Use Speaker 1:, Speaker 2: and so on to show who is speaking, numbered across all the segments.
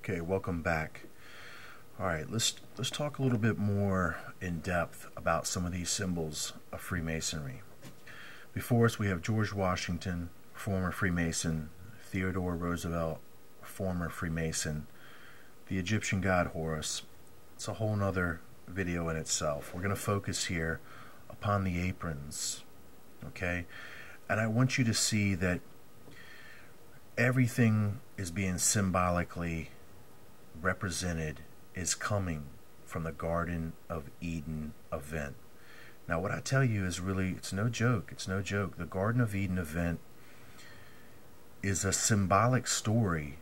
Speaker 1: Okay, welcome back. All right, let's talk a little bit more in depth about some of these symbols of Freemasonry. Before us, we have George Washington, former Freemason; Theodore Roosevelt, former Freemason; the Egyptian god Horus. It's a whole nother video in itself. We're going to focus here upon the aprons, okay? And I want you to see that everything is being symbolically represented, is coming from the Garden of Eden event. Now what I tell you is really, it's no joke. It's no joke. The Garden of Eden event is a symbolic story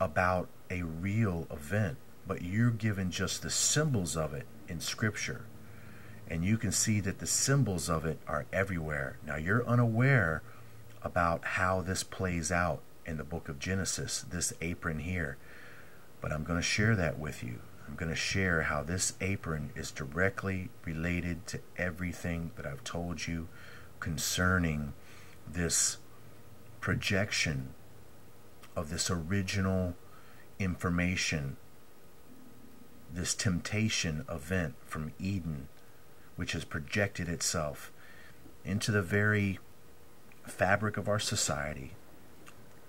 Speaker 1: about a real event, but you're given just the symbols of it in Scripture. And you can see that the symbols of it are everywhere. Now you're unaware about how this plays out in the book of Genesis, this apron here. But I'm going to share that with you. I'm going to share how this apron is directly related to everything that I've told you concerning this projection of this original information, this temptation event from Eden, which has projected itself into the very fabric of our society.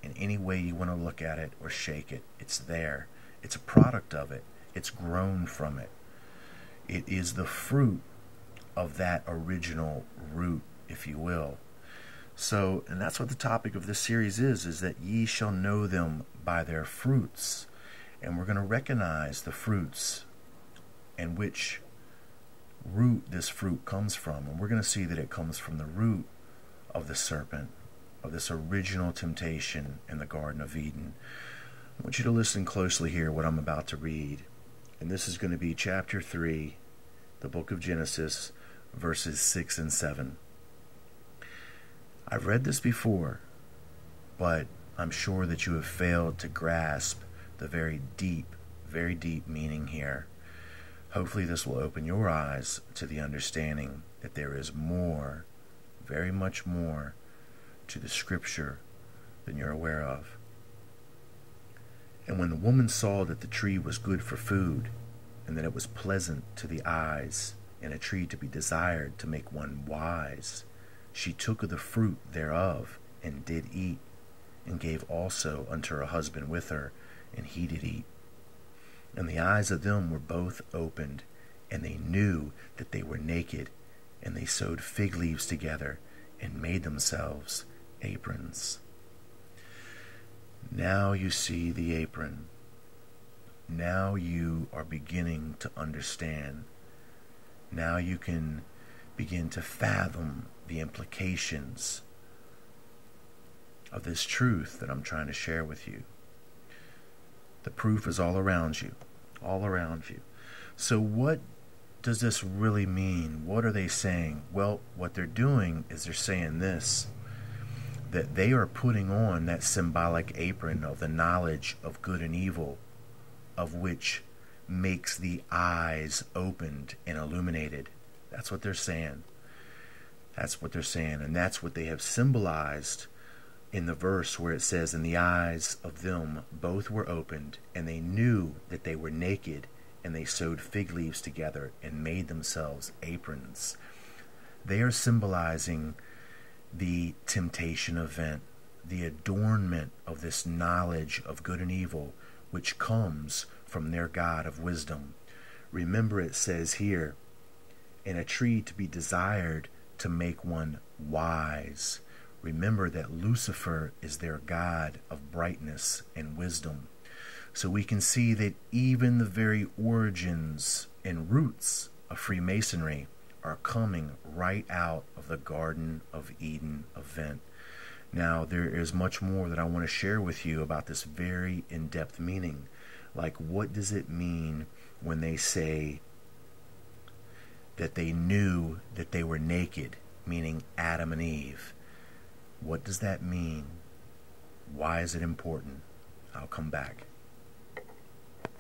Speaker 1: In any way you want to look at it or shake it, it's there. It's a product of it. It's grown from it. It is the fruit of that original root, if you will. So, and that's what the topic of this series is that ye shall know them by their fruits. And we're going to recognize the fruits and which root this fruit comes from. And we're going to see that it comes from the root of the serpent, of this original temptation in the Garden of Eden. I want you to listen closely here, what I'm about to read. And this is going to be chapter 3, the book of Genesis, verses 6 and 7. I've read this before, but I'm sure that you have failed to grasp the very deep meaning here. Hopefully this will open your eyes to the understanding that there is more, very much more, to the Scripture than you're aware of. And when the woman saw that the tree was good for food, and that it was pleasant to the eyes, and a tree to be desired to make one wise, she took of the fruit thereof, and did eat, and gave also unto her husband with her, and he did eat. And the eyes of them were both opened, and they knew that they were naked, and they sewed fig leaves together, and made themselves aprons. Now you see the apron. Now you are beginning to understand. Now you can begin to fathom the implications of this truth that I'm trying to share with you. The proof is all around you. All around you. So what does this really mean? What are they saying? Well, what they're doing is they're saying this, that they are putting on that symbolic apron of the knowledge of good and evil, of which makes the eyes opened and illuminated. That's what they're saying. That's what they're saying. And that's what they have symbolized in the verse where it says, and the eyes of them both were opened, and they knew that they were naked, and they sewed fig leaves together and made themselves aprons. They are symbolizing the temptation event, the adornment of this knowledge of good and evil, which comes from their God of wisdom. Remember, it says here, and a tree to be desired to make one wise. Remember that Lucifer is their God of brightness and wisdom. So we can see that even the very origins and roots of Freemasonry are coming right out of the Garden of Eden event. Now, there is much more that I want to share with you about this very in-depth meaning. Like, what does it mean when they say that they knew that they were naked, meaning Adam and Eve? What does that mean? Why is it important? I'll come back.